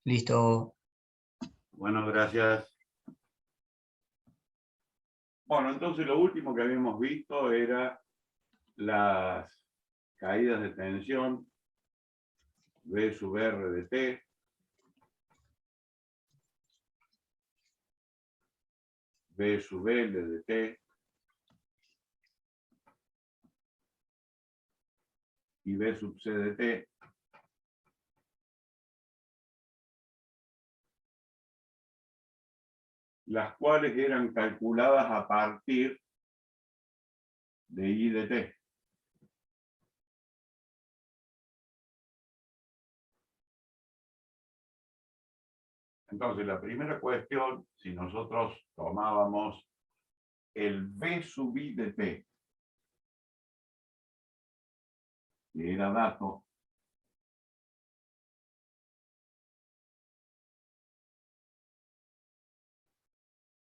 Listo. Bueno, gracias. Bueno, entonces lo último que habíamos visto era las caídas de tensión V sub R de T, V sub L de T y V sub C de T. Las cuales eran calculadas a partir de I de T. Entonces, la primera cuestión, si nosotros tomábamos el V sub I de T, que era dato,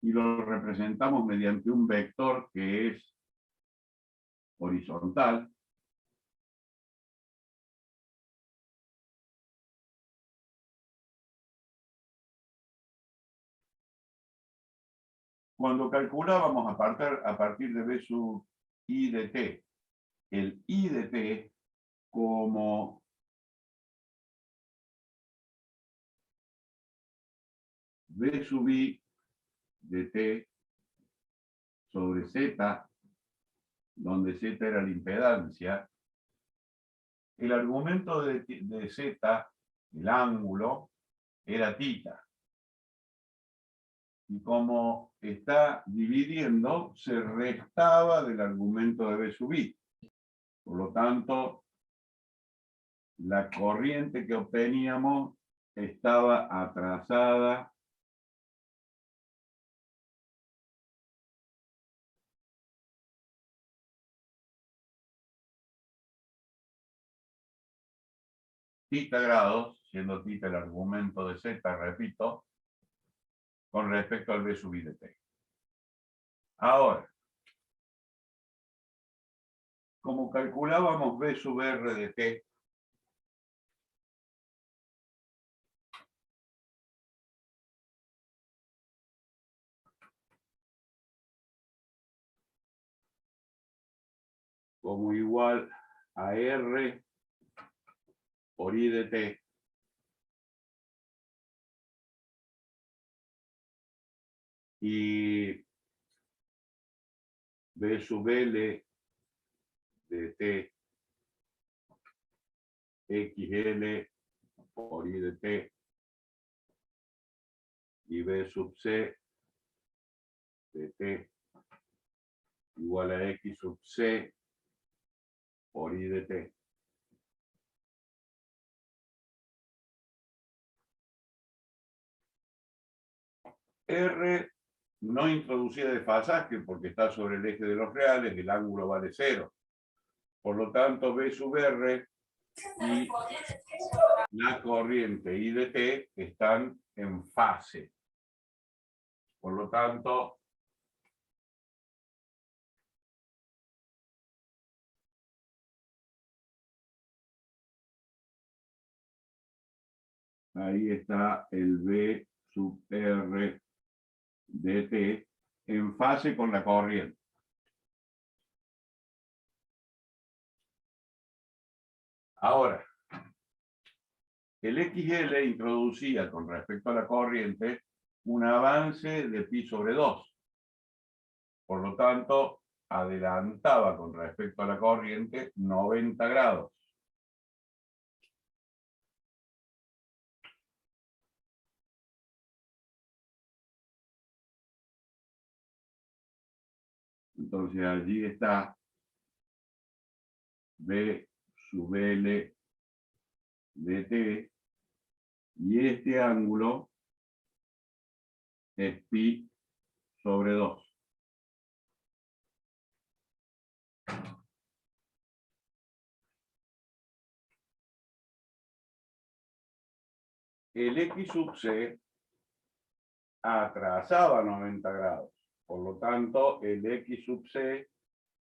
y lo representamos mediante un vector que es horizontal, cuando calculábamos a partir de V sub I de T, el I de T como V sub I de T sobre Z, donde Z era la impedancia, el argumento de Z, el ángulo, era θ. Y como está dividiendo, se restaba del argumento de V sub I. Por lo tanto, la corriente que obteníamos estaba atrasada θ grados, siendo θ el argumento de Z, repito, con respecto al V sub I de T. Ahora, como calculábamos V sub R de T, como igual a R por I de T, y V sub L de T, XL por I de T, y V sub C de T igual a X sub C por I de T. R no introducida desfasaje porque está sobre el eje de los reales, el ángulo vale 0. Por lo tanto, V sub R y la corriente I de T están en fase. Por lo tanto, ahí está el V sub R de T en fase con la corriente. Ahora, el XL introducía con respecto a la corriente un avance de pi sobre 2. Por lo tanto, adelantaba con respecto a la corriente 90 grados. Entonces allí está V sub L de T, y este ángulo es pi sobre 2. El X sub C atrasaba 90 grados. Por lo tanto, el X sub C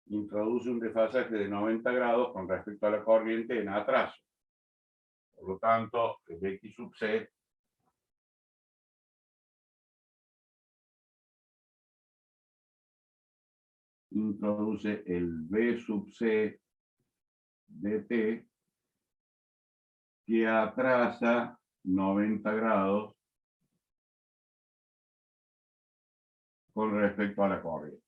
introduce un desfasaje de 90 grados con respecto a la corriente en atraso. Por lo tanto, el X sub C introduce el B sub C de T, que atrasa 90 grados con respecto a la corriente.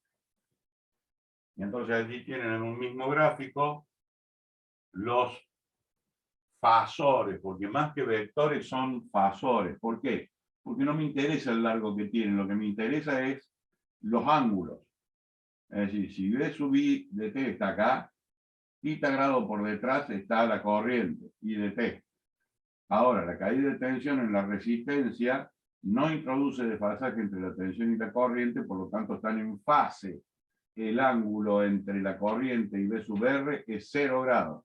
Y entonces allí tienen en un mismo gráfico los fasores, porque más que vectores son fasores. ¿Por qué? Porque no me interesa el largo que tienen, lo que me interesa es los ángulos. Es decir, si B sub I de T está acá, θ grado por detrás está la corriente, I de T. Ahora, la caída de tensión en la resistencia no introduce desfasaje entre la tensión y la corriente, por lo tanto están en fase. El ángulo entre la corriente y B sub R es 0 grados.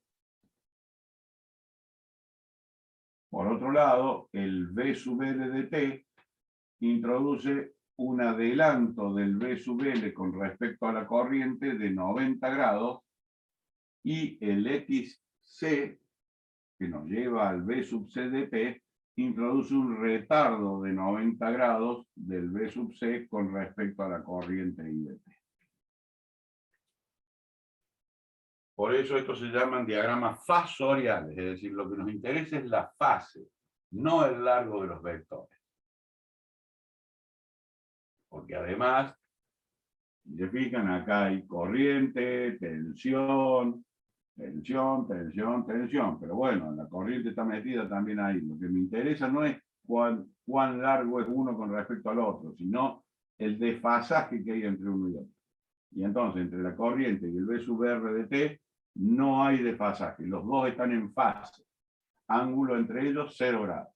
Por otro lado, el B sub L de T introduce un adelanto del B sub L con respecto a la corriente de 90 grados y el XC, que nos lleva al B sub C de T, introduce un retardo de 90 grados del B sub C con respecto a la corriente I de T. Por eso estos se llaman diagramas fasoriales, es decir, lo que nos interesa es la fase, no el largo de los vectores. Porque además, si se fijan, acá hay corriente, tensión, tensión, tensión, tensión. Pero bueno, la corriente está metida también ahí. Lo que me interesa no es cuán largo es uno con respecto al otro, sino el desfasaje que hay entre uno y otro. Y entonces, entre la corriente y el B sub R de T, no hay desfasaje. Los dos están en fase. Ángulo entre ellos, 0 grados.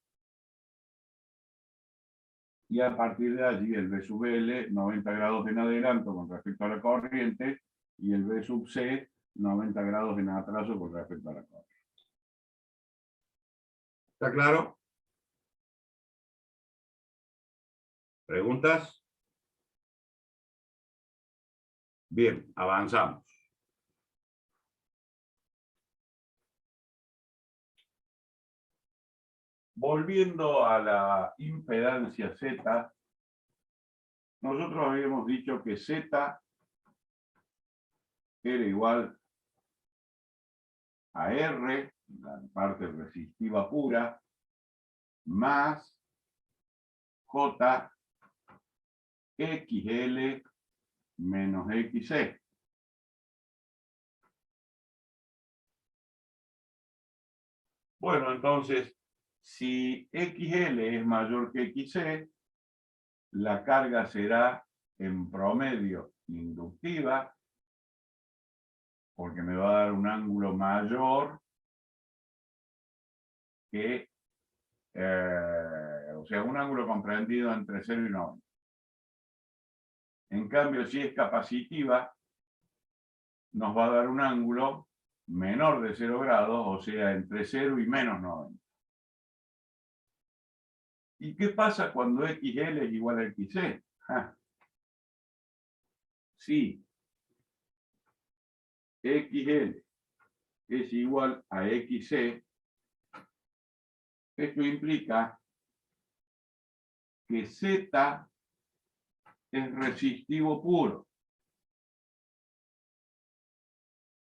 Y a partir de allí el B sub L, 90 grados en adelanto con respecto a la corriente, y el B sub C, 90 grados en atraso con respecto a la corriente. ¿Está claro? ¿Preguntas? Bien, avanzamos. Volviendo a la impedancia Z, nosotros habíamos dicho que Z era igual a R, la parte resistiva pura, más J XL menos XC. Bueno, entonces, si XL es mayor que XC, la carga será en promedio inductiva, porque me va a dar un ángulo mayor que, o sea, un ángulo comprendido entre 0 y 90. En cambio, si es capacitiva, nos va a dar un ángulo menor de 0 grados, o sea, entre 0 y menos 90. ¿Y qué pasa cuando XL es igual a XC? Si XL es igual a XC, esto implica que Z es resistivo puro.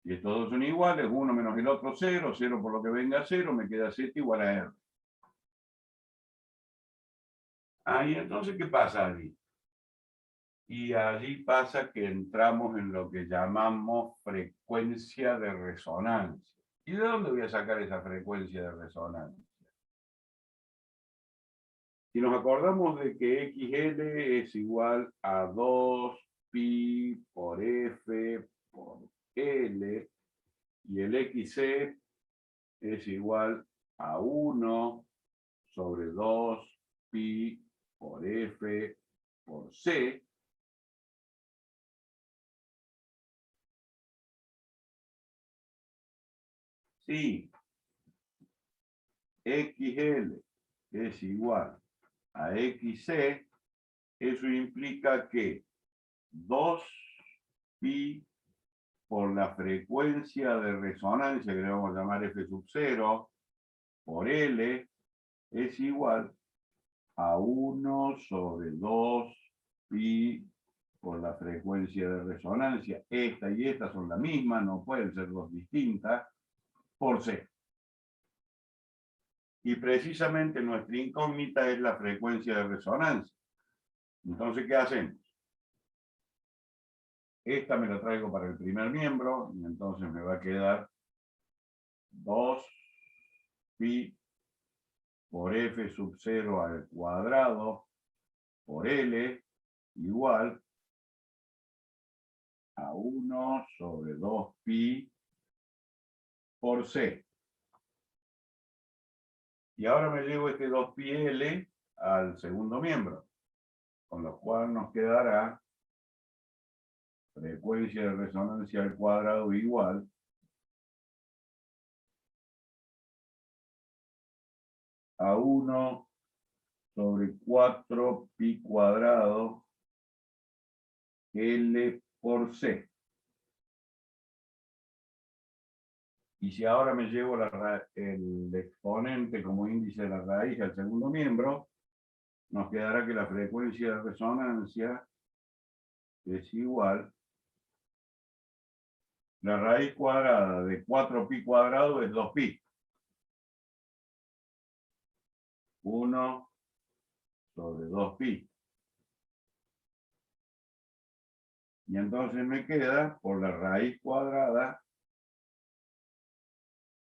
Y estos dos son iguales, uno menos el otro 0, 0 por lo que venga 0, me queda Z igual a R. Ahí entonces, ¿qué pasa allí? Y allí pasa que entramos en lo que llamamos frecuencia de resonancia. ¿Y de dónde voy a sacar esa frecuencia de resonancia? Si nos acordamos de que XL es igual a 2pi por F por L, y el XC es igual a 1 sobre 2pi por F por C, si XL es igual a XC, eso implica que 2pi por la frecuencia de resonancia, que le vamos a llamar F sub 0, por L, es igual a 1 sobre 2pi por la frecuencia de resonancia. Esta y esta son la misma, no pueden ser dos distintas, por C. Y precisamente nuestra incógnita es la frecuencia de resonancia. Entonces, ¿qué hacemos? Esta me la traigo para el primer miembro, y entonces me va a quedar 2pi por f sub 0 al cuadrado por L igual a 1 sobre 2pi por C. Y ahora me llevo este 2πl al segundo miembro, con lo cual nos quedará frecuencia de resonancia al cuadrado igual a 1 sobre 4pi cuadrado L por C. Y si ahora me llevo el exponente como índice de la raíz al segundo miembro, nos quedará que la frecuencia de resonancia es igual. La raíz cuadrada de 4pi cuadrado es 2pi. 1 sobre 2pi. Y entonces me queda por la raíz cuadrada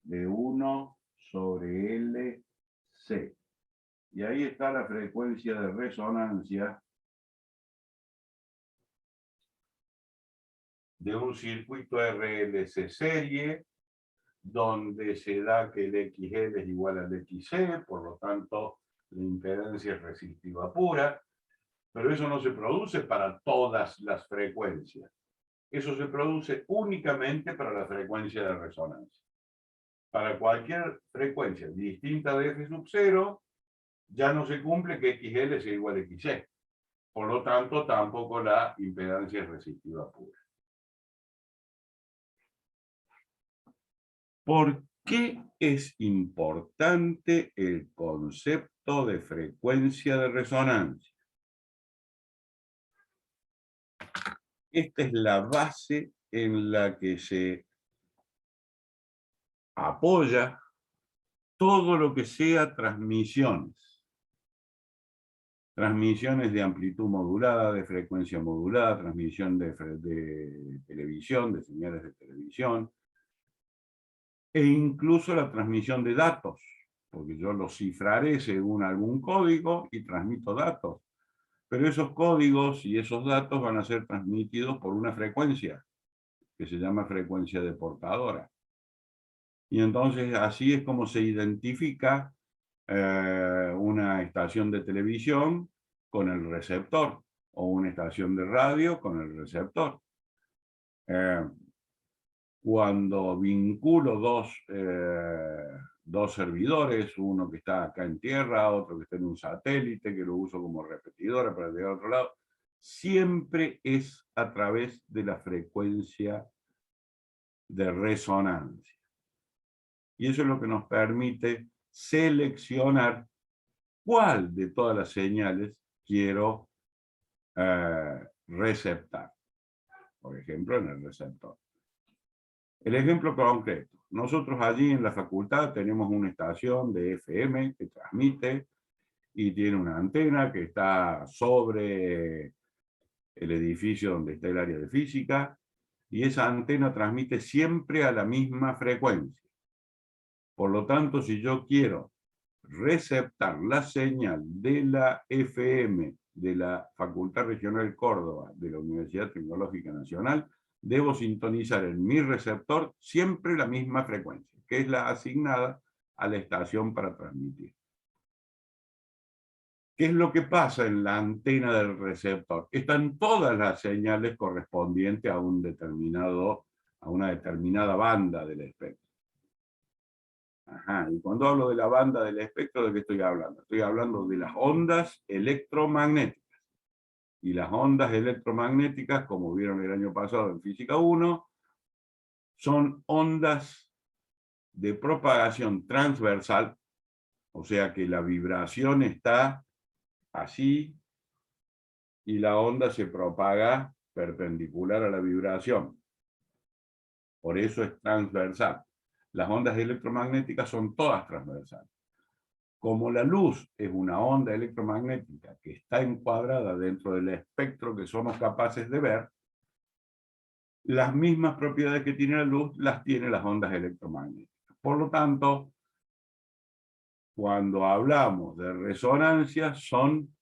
de 1 sobre LC. Y ahí está la frecuencia de resonancia de un circuito RLC serie, donde se da que el XL es igual al XC, por lo tanto la impedancia es resistiva pura, pero eso no se produce para todas las frecuencias. Eso se produce únicamente para la frecuencia de resonancia. Para cualquier frecuencia distinta de F sub 0, ya no se cumple que XL sea igual a XC. Por lo tanto, tampoco la impedancia es resistiva pura. ¿Por qué es importante el concepto de frecuencia de resonancia? Esta es la base en la que se apoya todo lo que sea transmisiones. Transmisiones de amplitud modulada, de frecuencia modulada, transmisión de televisión, de señales de televisión, e incluso la transmisión de datos, porque yo los cifraré según algún código y transmito datos. Pero esos códigos y esos datos van a ser transmitidos por una frecuencia, que se llama frecuencia deportadora. Y entonces así es como se identifica una estación de televisión con el receptor, o una estación de radio con el receptor. Cuando vinculo dos servidores, uno que está acá en tierra, otro que está en un satélite, que lo uso como repetidora para llegar a otro lado, siempre es a través de la frecuencia de resonancia. Y eso es lo que nos permite seleccionar cuál de todas las señales quiero receptar. Por ejemplo, en el receptor. El ejemplo concreto. Nosotros allí en la facultad tenemos una estación de FM que transmite y tiene una antena que está sobre el edificio donde está el área de física, y esa antena transmite siempre a la misma frecuencia. Por lo tanto, si yo quiero receptar la señal de la FM de la Facultad Regional Córdoba de la Universidad Tecnológica Nacional, debo sintonizar en mi receptor siempre la misma frecuencia, que es la asignada a la estación para transmitir. ¿Qué es lo que pasa en la antena del receptor? Están todas las señales correspondientes a una determinada banda del espectro. Ajá, y cuando hablo de la banda del espectro, ¿de qué estoy hablando? Estoy hablando de las ondas electromagnéticas. Y las ondas electromagnéticas, como vieron el año pasado en Física 1, son ondas de propagación transversal, o sea que la vibración está así, y la onda se propaga perpendicular a la vibración. Por eso es transversal. Las ondas electromagnéticas son todas transversales. Como la luz es una onda electromagnética que está encuadrada dentro del espectro que somos capaces de ver, las mismas propiedades que tiene la luz las tienen las ondas electromagnéticas. Por lo tanto, cuando hablamos de resonancia, son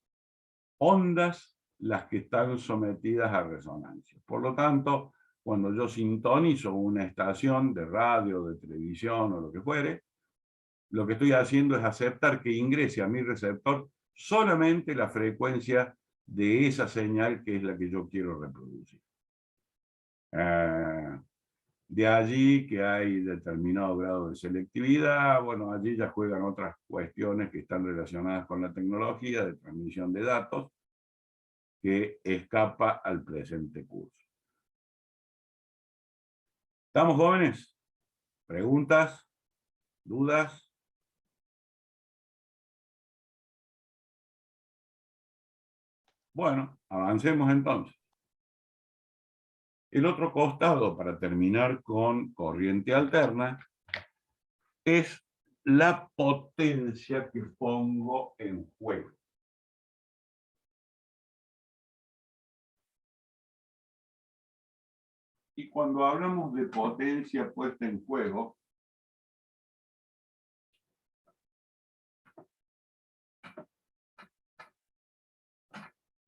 ondas las que están sometidas a resonancia. Por lo tanto, cuando yo sintonizo una estación de radio, de televisión o lo que fuere, lo que estoy haciendo es aceptar que ingrese a mi receptor solamente la frecuencia de esa señal que es la que yo quiero reproducir. De allí que hay determinado grado de selectividad, bueno, allí ya juegan otras cuestiones que están relacionadas con la tecnología de transmisión de datos, que escapa al presente curso. ¿Estamos, jóvenes? ¿Preguntas? ¿Dudas? Bueno, avancemos entonces. El otro costado, para terminar con corriente alterna, es la potencia que pongo en juego. Y cuando hablamos de potencia puesta en juego,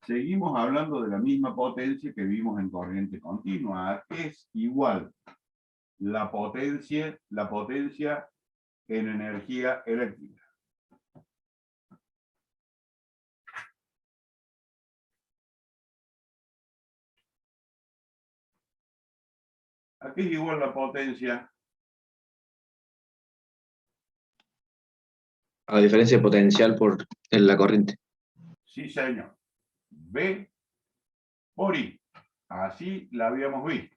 seguimos hablando de la misma potencia que vimos en corriente continua, que es igual la potencia en energía eléctrica. ¿A qué es igual la potencia? A la diferencia potencial en la corriente. Sí, señor. B por I. Así la habíamos visto.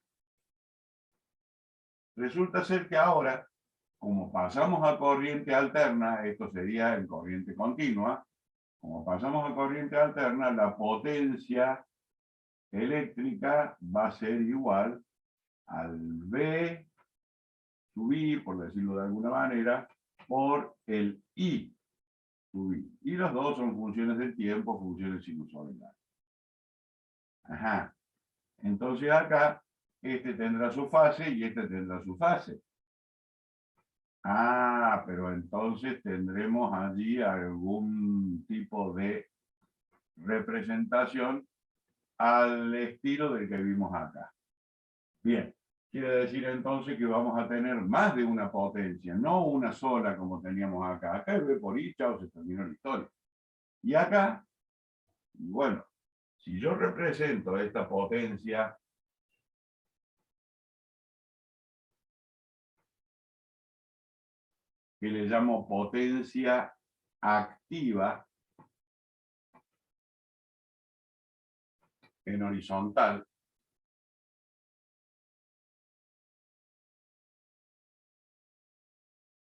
Resulta ser que ahora, como pasamos a corriente alterna, esto sería en corriente continua, como pasamos a corriente alterna, la potencia eléctrica va a ser igual al B sub I, por decirlo de alguna manera, por el I sub I. Y los dos son funciones del tiempo, funciones sinusoidales. Ajá. Entonces acá, este tendrá su fase y este tendrá su fase. Ah, pero entonces tendremos allí algún tipo de representación al estilo del que vimos acá. Bien, quiere decir entonces que vamos a tener más de una potencia, no una sola como teníamos acá. Acá es B por I, chao, se terminó la historia. Y acá, bueno, si yo represento esta potencia que le llamo potencia activa en horizontal,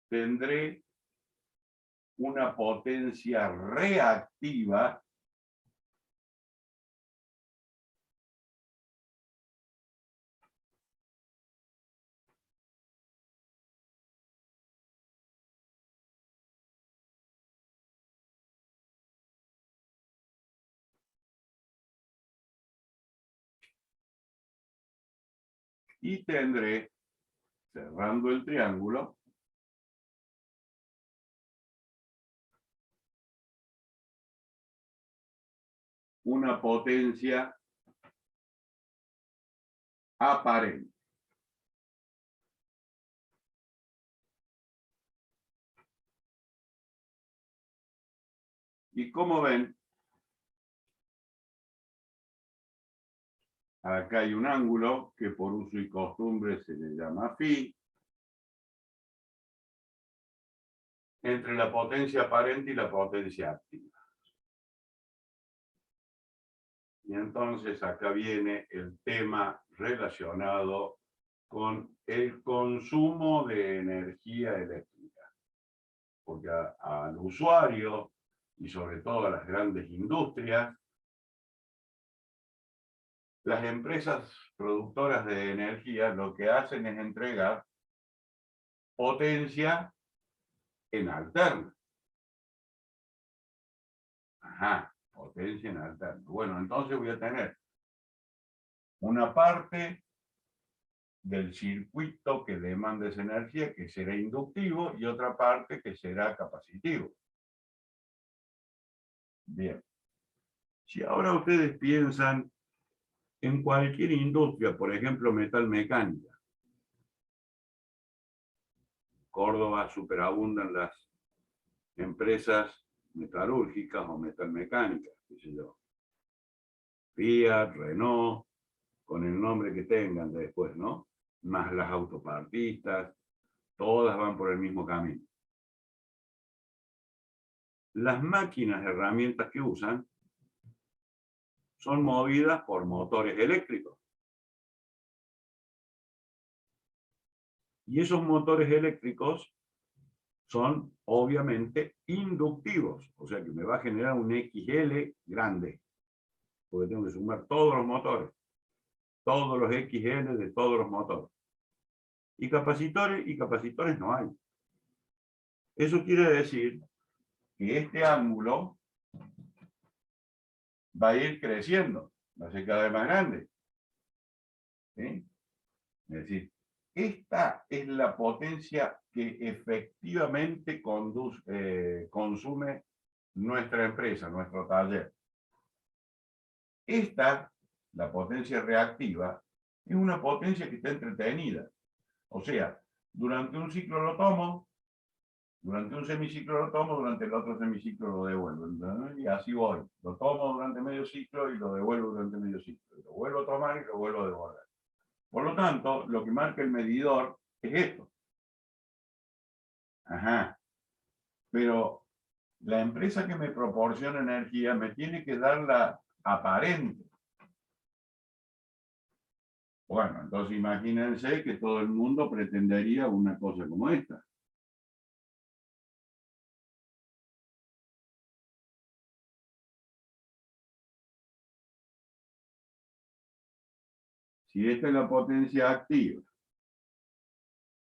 tendré una potencia reactiva y tendré, cerrando el triángulo, una potencia aparente. Y como ven, acá hay un ángulo que por uso y costumbre se le llama phi, entre la potencia aparente y la potencia activa. Y entonces acá viene el tema relacionado con el consumo de energía eléctrica. Porque al usuario, y sobre todo a las grandes industrias, las empresas productoras de energía lo que hacen es entregar potencia en alterna. Ajá, potencia en alterna. Bueno, entonces voy a tener una parte del circuito que demanda esa energía, que será inductivo, y otra parte que será capacitivo. Bien. Si ahora ustedes piensan en cualquier industria, por ejemplo, metalmecánica, Córdoba superabundan las empresas metalúrgicas o metalmecánicas, qué sé yo. Fiat, Renault, con el nombre que tengan después, ¿no? Más las autopartistas, todas van por el mismo camino. Las máquinas, herramientas que usan, son movidas por motores eléctricos. Y esos motores eléctricos son obviamente inductivos, o sea que me va a generar un XL grande, porque tengo que sumar todos los motores, todos los XL de todos los motores. Y capacitores no hay. Eso quiere decir que este ángulo va a ir creciendo, va a ser cada vez más grande. ¿Sí? Es decir, esta es la potencia que efectivamente consume nuestra empresa, nuestro taller. Esta, la potencia reactiva, es una potencia que está entretenida. O sea, durante un ciclo lo tomo, durante un semiciclo lo tomo, durante el otro semiciclo lo devuelvo. ¿Entendés? Y así voy. Lo tomo durante medio ciclo y lo devuelvo durante medio ciclo. Lo vuelvo a tomar y lo vuelvo a devolver. Por lo tanto, lo que marca el medidor es esto. Ajá. Pero la empresa que me proporciona energía me tiene que dar la aparente. Bueno, entonces imagínense que todo el mundo pretendería una cosa como esta. Si esta es la potencia activa,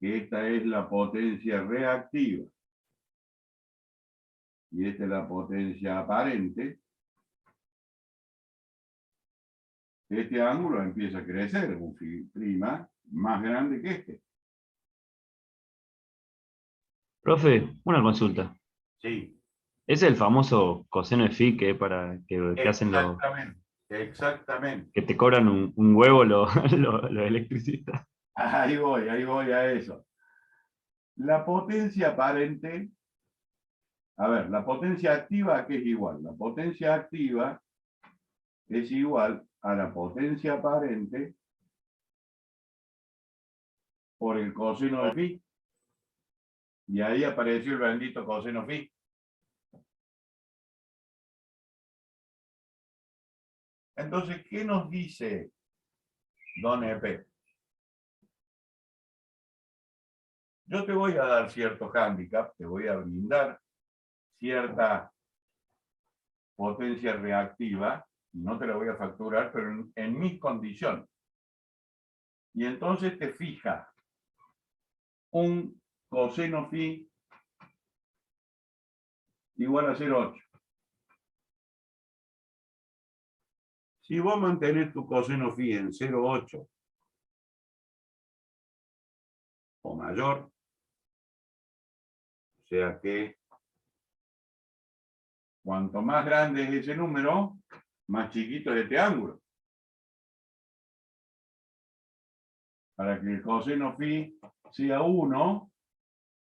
que esta es la potencia reactiva, y esta es la potencia aparente, este ángulo empieza a crecer, un phi prima más grande que este. Profe, una consulta. Sí. ¿Es el famoso coseno de phi que hacen los Exactamente, exactamente. que te cobran un huevo los electricistas? Ahí voy a eso. La potencia aparente, a ver, la potencia activa, ¿a qué es igual? La potencia activa es igual a la potencia aparente por el coseno de phi. Y ahí apareció el bendito coseno phi. Entonces, ¿qué nos dice Don EP? Yo te voy a dar cierto hándicap, te voy a brindar cierta potencia reactiva, y no te la voy a facturar, pero en mis condiciones. Y entonces te fija un coseno phi igual a 0,8. Si vos mantenés tu coseno phi en 0,8 o mayor, o sea que cuanto más grande es ese número, más chiquito es este ángulo. Para que el coseno phi sea 1,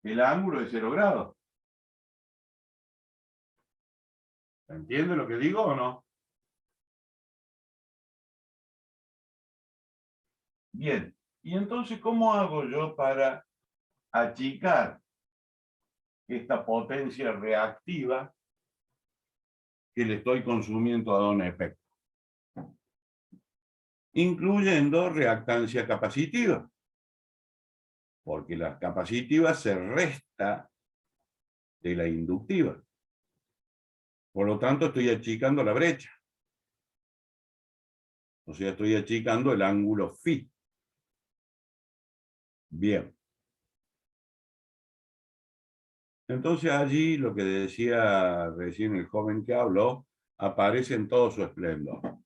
el ángulo es 0 grados. ¿Entiende lo que digo o no? Bien, y entonces, ¿cómo hago yo para achicar esta potencia reactiva que le estoy consumiendo a Don EP? Incluyendo reactancia capacitiva, porque la capacitiva se resta de la inductiva. Por lo tanto, estoy achicando la brecha. O sea, estoy achicando el ángulo φ. Bien. Entonces allí lo que decía recién el joven que habló, aparece en todo su esplendor.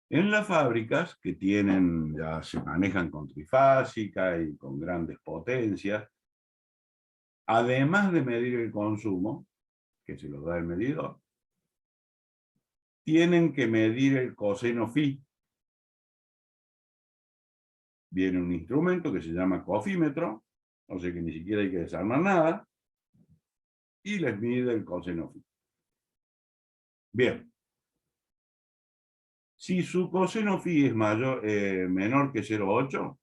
En las fábricas que tienen, ya se manejan con trifásica y con grandes potencias, además de medir el consumo, que se los da el medidor, tienen que medir el coseno φ. Viene un instrumento que se llama cofímetro, o sea que ni siquiera hay que desarmar nada, y les mide el coseno φ. Bien. Si su coseno φ es menor que 0,8,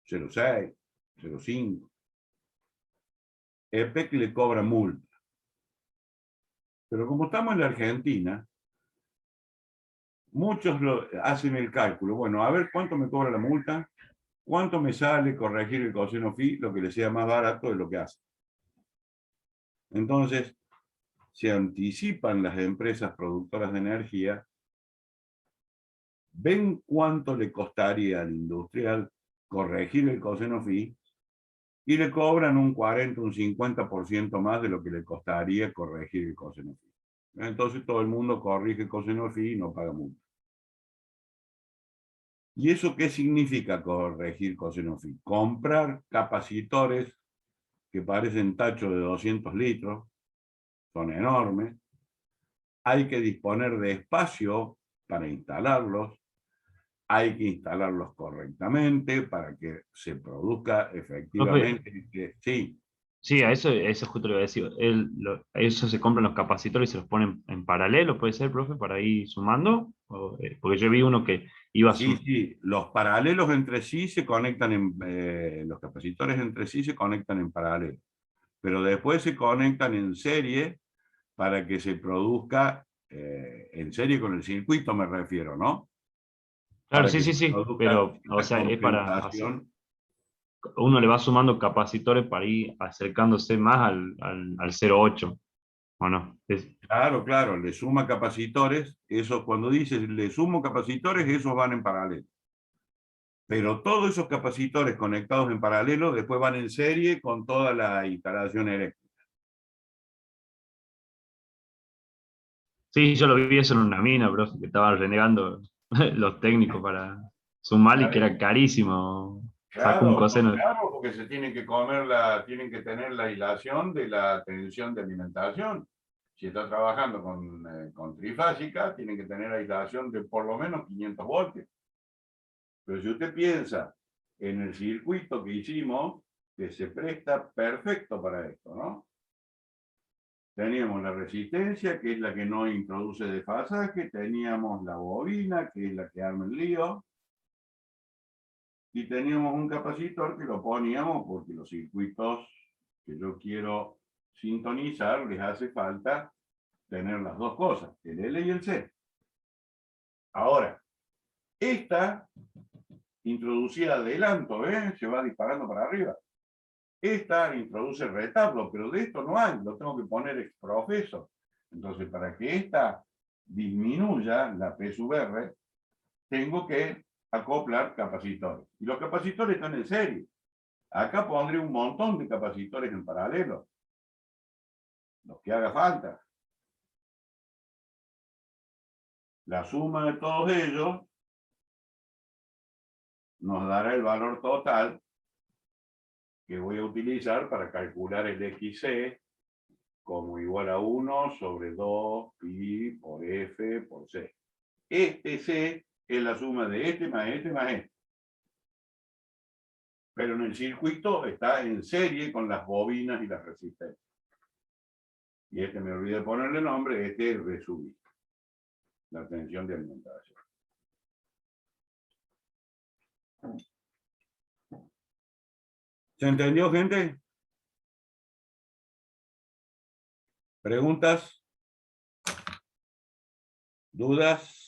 0,6, 0,5, EPEC le cobra multa. Pero como estamos en la Argentina, muchos hacen el cálculo. Bueno, a ver cuánto me cobra la multa, cuánto me sale corregir el coseno φ, lo que le sea más barato de lo que hace. Entonces, se anticipan las empresas productoras de energía, ven cuánto le costaría al industrial corregir el coseno φ y le cobran un 40, un 50% más de lo que le costaría corregir el coseno φ. Entonces todo el mundo corrige el coseno φ y no paga multa. ¿Y eso qué significa corregir coseno φ? Comprar capacitores que parecen tachos de 200 litros, son enormes, hay que disponer de espacio para instalarlos, hay que instalarlos correctamente para que se produzca Profe, efectivamente. Sí, sí, eso justo lo iba a decir. Eso se compran los capacitores y se los ponen en paralelo, ¿puede ser, profe, para ir sumando? Porque yo vi uno que iba sí, sumando. sí. Los paralelos entre sí se conectan los capacitores entre sí se conectan en paralelo, pero después se conectan en serie para que se produzca en serie con el circuito, me refiero, ¿no? Claro, Para sí, que sí, se sí, produzca pero, o esta sea, es para hacer. compensación. Uno le va sumando capacitores para ir acercándose más al 0,8, ¿o no? Claro, claro, le suma capacitores, eso cuando dices le sumo capacitores, esos van en paralelo. Pero todos esos capacitores conectados en paralelo después van en serie con toda la instalación eléctrica. Sí, yo lo vi eso en una mina, profe, que estaban renegando los técnicos para sumar y que era carísimo. Sacó un Claro, no, coseno. claro, porque se tienen que tienen que tener la aislación de la tensión de alimentación. Si está trabajando con trifásica, tienen que tener aislación de por lo menos 500 voltios. Pero si usted piensa en el circuito que hicimos, que se presta perfecto para esto, ¿no? Teníamos la resistencia, que es la que no introduce desfasaje, teníamos la bobina, que es la que arma el lío, y teníamos un capacitor que lo poníamos porque los circuitos que yo quiero sintonizar les hace falta tener las dos cosas, el L y el C. Ahora, esta introducida adelanto, se va disparando para arriba. Esta introduce retablo, pero de esto no hay, lo tengo que poner exprofeso. Entonces, para que esta disminuya la P sub R, tengo que acoplar capacitores. Y los capacitores están en serie. Acá pondré un montón de capacitores en paralelo, los que haga falta. La suma de todos ellos nos dará el valor total que voy a utilizar para calcular el XC como igual a 1 sobre 2 pi por F por C. Este C es la suma de este más este más este. Pero en el circuito está en serie con las bobinas y las resistencias. Y este me olvidé de ponerle nombre, este es V sub I, la tensión de alimentación. ¿Se entendió, gente? ¿Preguntas? ¿Dudas?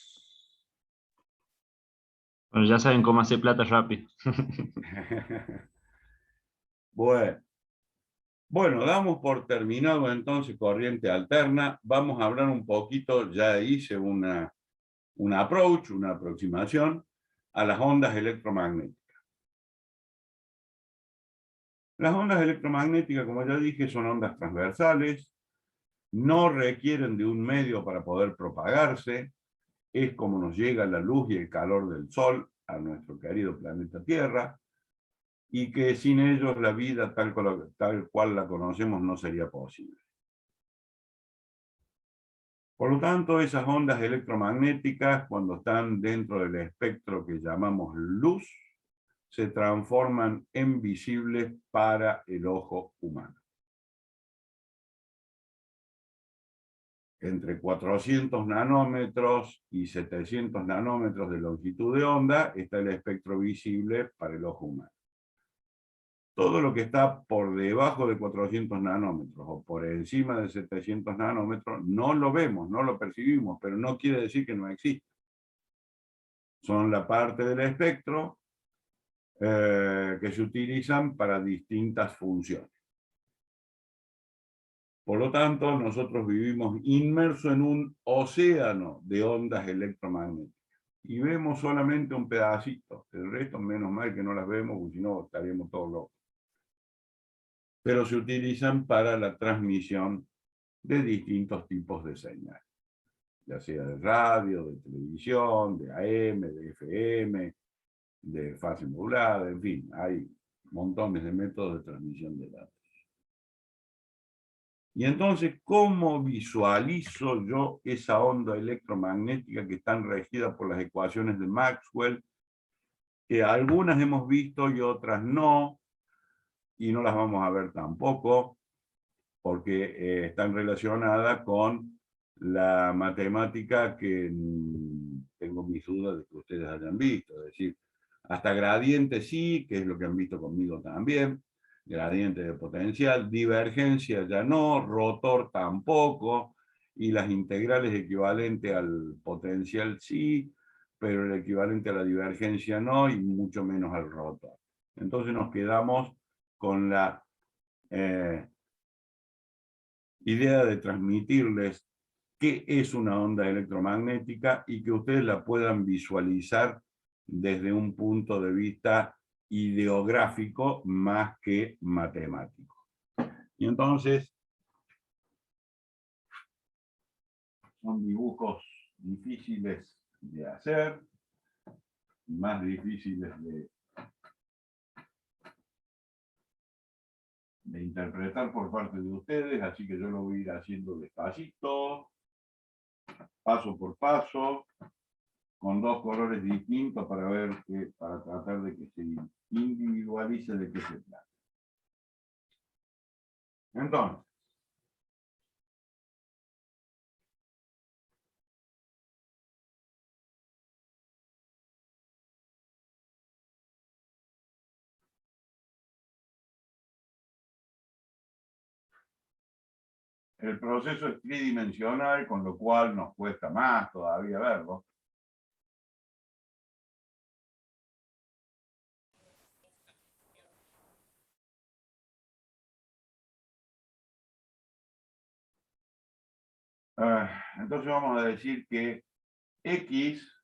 Bueno, ya saben cómo hacer plata rápido. Bueno, damos por terminado entonces corriente alterna. Vamos a hablar un poquito, ya hice una un approach, una aproximación a las ondas electromagnéticas. Las ondas electromagnéticas, como ya dije, son ondas transversales, no requieren de un medio para poder propagarse, es como nos llega la luz y el calor del Sol a nuestro querido planeta Tierra, y que sin ellos la vida tal cual la conocemos no sería posible. Por lo tanto, esas ondas electromagnéticas, cuando están dentro del espectro que llamamos luz, se transforman en visibles para el ojo humano. Entre 400 nanómetros y 700 nanómetros de longitud de onda está el espectro visible para el ojo humano. Todo lo que está por debajo de 400 nanómetros o por encima de 700 nanómetros no lo vemos, no lo percibimos, pero no quiere decir que no existe. Son la parte del espectro que se utilizan para distintas funciones. Por lo tanto, nosotros vivimos inmersos en un océano de ondas electromagnéticas y vemos solamente un pedacito. El resto, menos mal que no las vemos, porque si no estaríamos todos locos. Pero se utilizan para la transmisión de distintos tipos de señales, ya sea de radio, de televisión, de AM, de FM, de fase modulada, en fin, hay montones de métodos de transmisión de datos. Y entonces, ¿cómo visualizo yo esa onda electromagnética que están regidas por las ecuaciones de Maxwell, que algunas hemos visto y otras no, y no las vamos a ver tampoco, porque están relacionadas con la matemática que tengo mis dudas de que ustedes hayan visto, es decir, hasta gradiente sí, que es lo que han visto conmigo también, gradiente de potencial, divergencia ya no, rotor tampoco, y las integrales equivalentes al potencial sí, pero el equivalente a la divergencia no, y mucho menos al rotor. Entonces nos quedamos con la idea de transmitirles qué es una onda electromagnética y que ustedes la puedan visualizar desde un punto de vista ideográfico más que matemático. Y entonces, son dibujos difíciles de hacer, más difíciles de interpretar por parte de ustedes, así que yo lo voy a ir haciendo despacito, paso por paso, con dos colores distintos para para tratar de que se individualice de qué se trata. Entonces, el proceso es tridimensional, con lo cual nos cuesta más todavía verlo. Entonces vamos a decir que X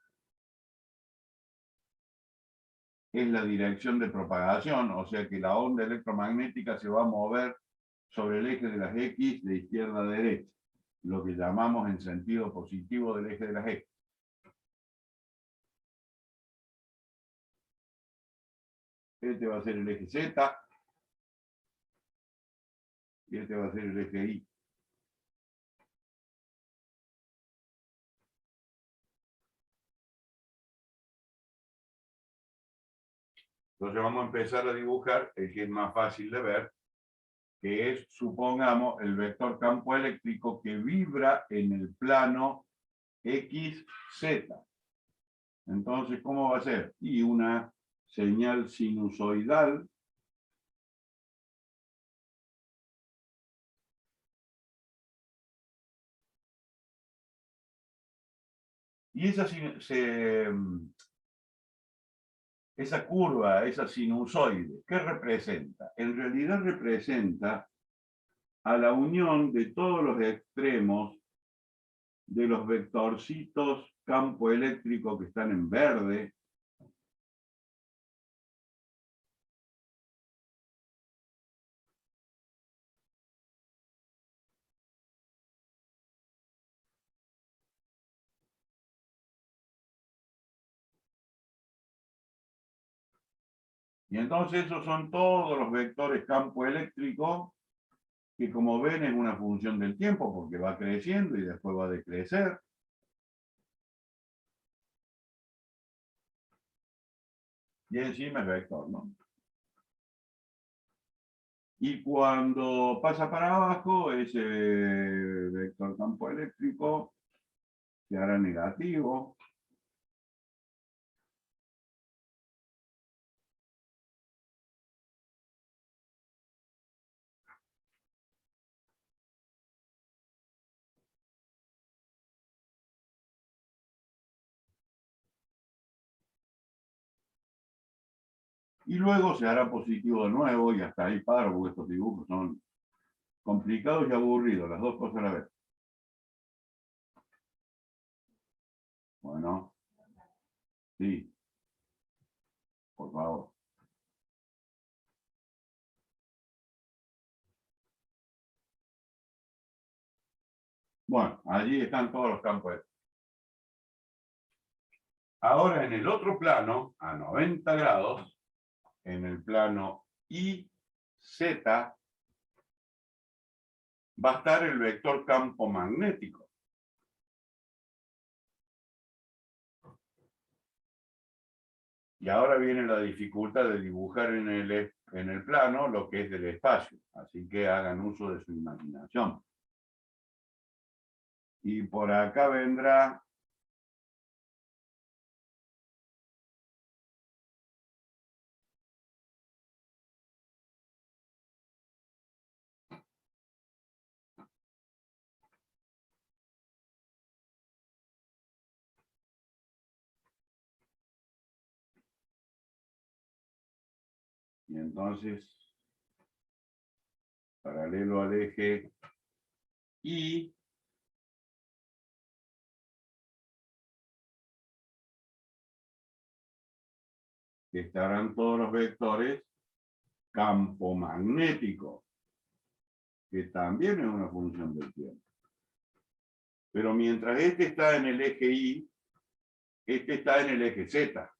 es la dirección de propagación, o sea que la onda electromagnética se va a mover sobre el eje de las X de izquierda a derecha, lo que llamamos en sentido positivo del eje de las X. Este va a ser el eje Z, y este va a ser el eje Y. Entonces vamos a empezar a dibujar el que es más fácil de ver, que es, supongamos, el vector campo eléctrico que vibra en el plano XZ. Entonces, ¿cómo va a ser? Y una señal sinusoidal y esa curva, esa sinusoide, ¿qué representa? En realidad representa a la unión de todos los extremos de los vectorcitos campo eléctrico que están en verde. Y entonces esos son todos los vectores campo eléctrico, que como ven es una función del tiempo, porque va creciendo y después va a decrecer. Y encima es vector, ¿no? Y cuando pasa para abajo, ese vector campo eléctrico quedará negativo. Y luego se hará positivo de nuevo, y hasta ahí paro, porque estos dibujos son complicados y aburridos, las dos cosas a la vez. Bueno, sí, por favor. Bueno, allí están todos los campos. Ahora en el otro plano, a 90 grados, en el plano IZ, va a estar el vector campo magnético. Y ahora viene la dificultad de dibujar en el plano lo que es del espacio. Así que hagan uso de su imaginación. Y por acá vendrá y entonces, paralelo al eje Y, estarán todos los vectores campo magnético, que también es una función del tiempo. Pero mientras este está en el eje Y, este está en el eje Z.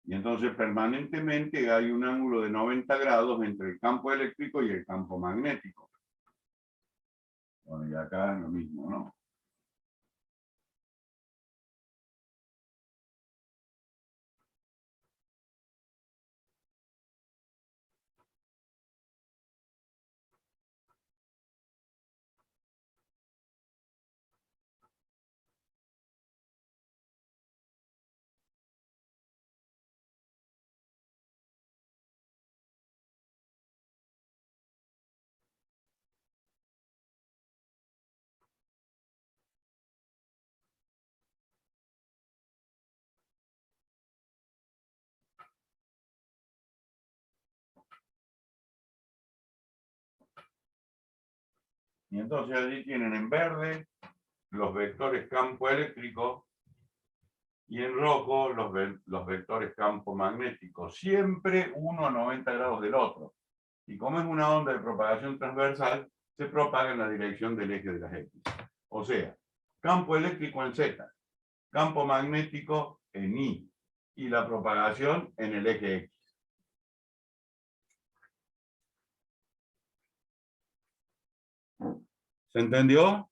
Y entonces permanentemente hay un ángulo de 90 grados entre el campo eléctrico y el campo magnético. Bueno, y acá lo mismo, ¿no? Y entonces allí tienen en verde los vectores campo eléctrico y en rojo los vectores campo magnético, siempre uno a 90 grados del otro. Y como es una onda de propagación transversal, se propaga en la dirección del eje de las X. O sea, campo eléctrico en Z, campo magnético en Y, y la propagación en el eje X. ¿Se entendió?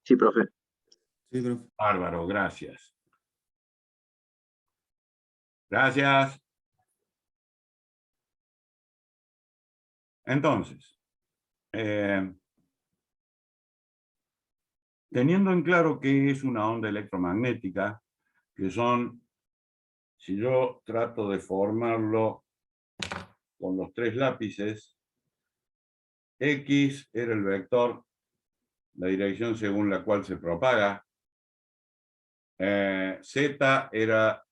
Sí, profe. Sí, profe. Bárbaro, gracias. Gracias. Entonces, teniendo en claro qué es una onda electromagnética, que son, si yo trato de formarlo con los tres lápices, X era el vector, la dirección según la cual se propaga, Z era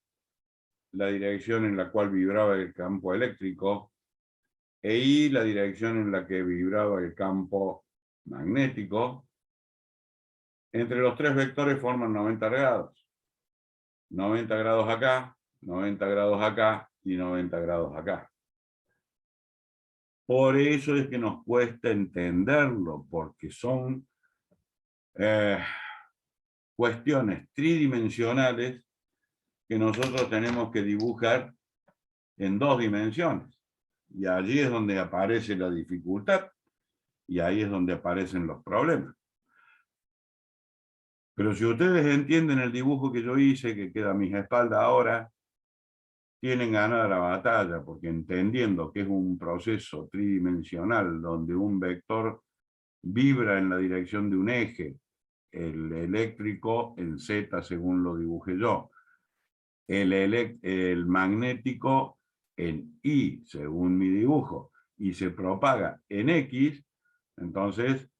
la dirección en la cual vibraba el campo eléctrico, e I la dirección en la que vibraba el campo magnético. Entre los tres vectores forman 90 grados. 90 grados acá, 90 grados acá y 90 grados acá. Por eso es que nos cuesta entenderlo, porque son cuestiones tridimensionales que nosotros tenemos que dibujar en 2 dimensiones. Y allí es donde aparece la dificultad, y ahí es donde aparecen los problemas. Pero si ustedes entienden el dibujo que yo hice, que queda a mis espaldas ahora, tienen ganada la batalla, porque entendiendo que es un proceso tridimensional donde un vector vibra en la dirección de un eje, el eléctrico en Z según lo dibujé yo, el magnético en Y según mi dibujo, y se propaga en X, entonces,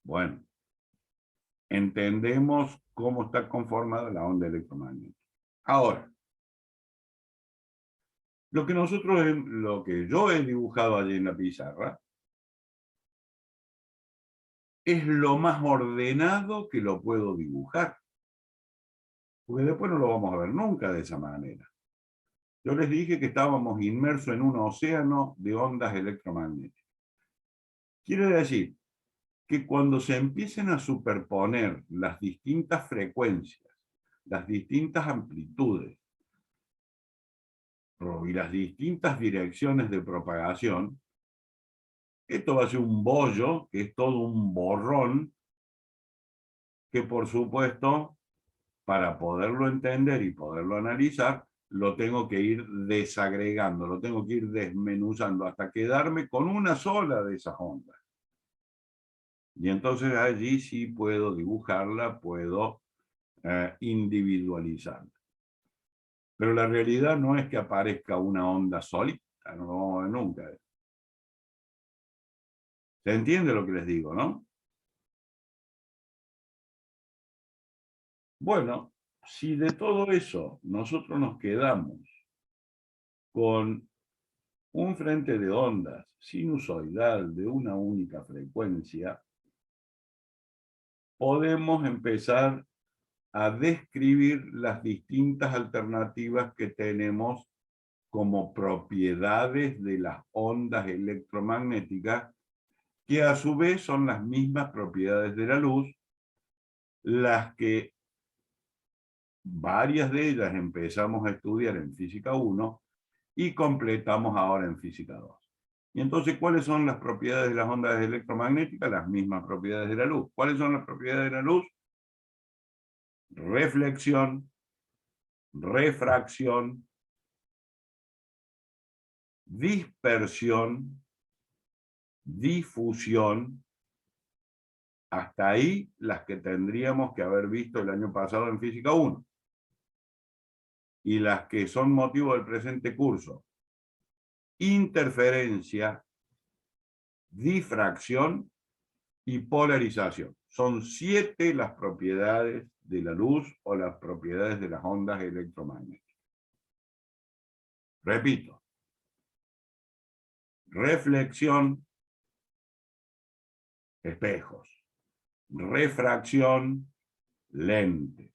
bueno, entendemos cómo está conformada la onda electromagnética. Ahora, lo que yo he dibujado allí en la pizarra es lo más ordenado que lo puedo dibujar. Porque después no lo vamos a ver nunca de esa manera. Yo les dije que estábamos inmersos en un océano de ondas electromagnéticas. Quiere decir que cuando se empiecen a superponer las distintas frecuencias, las distintas amplitudes y las distintas direcciones de propagación, esto va a ser un bollo, que es todo un borrón, que por supuesto, para poderlo entender y poderlo analizar, lo tengo que ir desagregando, lo tengo que ir desmenuzando hasta quedarme con una sola de esas ondas. Y entonces allí sí puedo dibujarla, puedo individualizarla. Pero la realidad no es que aparezca una onda solita, no lo vamos a ver nunca. ¿Se entiende lo que les digo, no? Bueno, si de todo eso nosotros nos quedamos con un frente de ondas sinusoidal de una única frecuencia, podemos empezar a describir las distintas alternativas que tenemos como propiedades de las ondas electromagnéticas, que a su vez son las mismas propiedades de la luz, las que varias de ellas empezamos a estudiar en Física 1 y completamos ahora en Física 2. Y entonces, ¿cuáles son las propiedades de las ondas electromagnéticas? Las mismas propiedades de la luz. ¿Cuáles son las propiedades de la luz? Reflexión, refracción, dispersión, difusión. Hasta ahí las que tendríamos que haber visto el año pasado en Física 1. Y las que son motivo del presente curso: interferencia, difracción y polarización. Son 7 las propiedades de la luz o las propiedades de las ondas electromagnéticas. Repito: reflexión, espejos; refracción, lentes;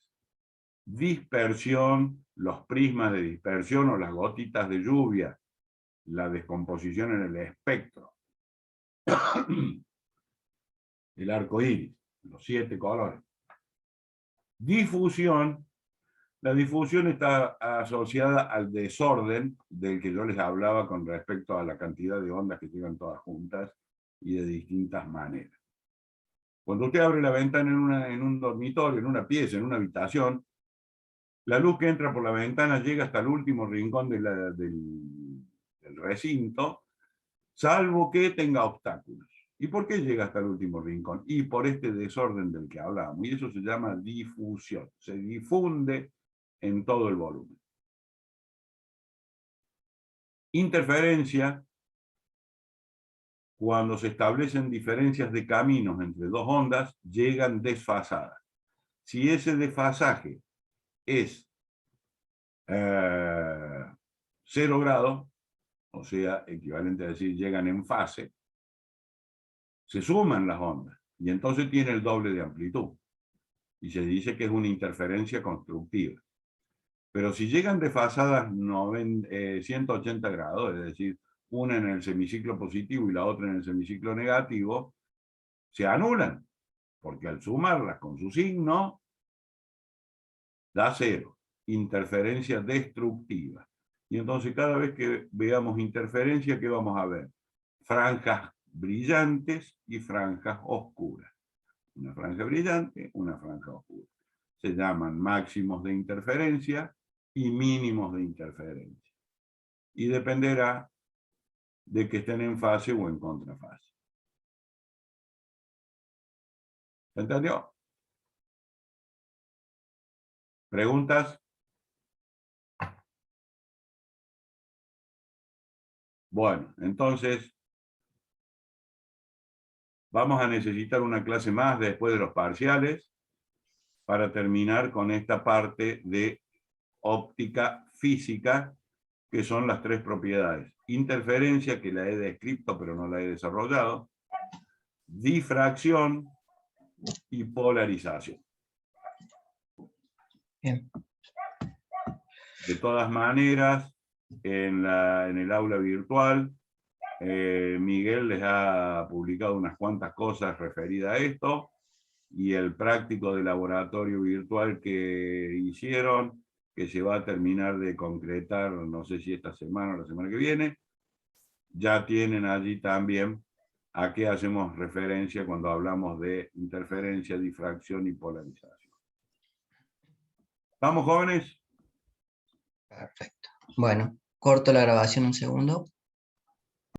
dispersión, los prismas de dispersión o las gotitas de lluvia, la descomposición en el espectro, el arco iris, los 7 colores. Difusión, la difusión está asociada al desorden del que yo les hablaba con respecto a la cantidad de ondas que llegan todas juntas y de distintas maneras. Cuando usted abre la ventana en un dormitorio, en una pieza, en una habitación, la luz que entra por la ventana llega hasta el último rincón del recinto, salvo que tenga obstáculos. ¿Y por qué llega hasta el último rincón? Y por este desorden del que hablábamos. Y eso se llama difusión. Se difunde en todo el volumen. Interferencia, cuando se establecen diferencias de caminos entre dos ondas, llegan desfasadas. Si ese desfasaje es 0 grados, o sea, equivalente a decir llegan en fase, se suman las ondas, y entonces tiene el doble de amplitud. Y se dice que es una interferencia constructiva. Pero si llegan desfasadas 180 grados, es decir, una en el semiciclo positivo y la otra en el semiciclo negativo, se anulan, porque al sumarlas con su signo, da cero, interferencia destructiva. Y entonces cada vez que veamos interferencia, ¿qué vamos a ver? Franjas brillantes y franjas oscuras. Una franja brillante, una franja oscura. Se llaman máximos de interferencia y mínimos de interferencia. Y dependerá de que estén en fase o en contrafase. ¿Se entendió? ¿Preguntas? Bueno, entonces vamos a necesitar una clase más después de los parciales para terminar con esta parte de óptica física, que son las tres propiedades. Interferencia, que la he descrito pero no la he desarrollado. Difracción y polarización. Bien. De todas maneras, en el aula virtual, Miguel les ha publicado unas cuantas cosas referidas a esto, y el práctico de laboratorio virtual que hicieron, que se va a terminar de concretar, no sé si esta semana o la semana que viene, ya tienen allí también a qué hacemos referencia cuando hablamos de interferencia, difracción y polarización. ¿Vamos, jóvenes? Perfecto. Bueno, corto la grabación un segundo.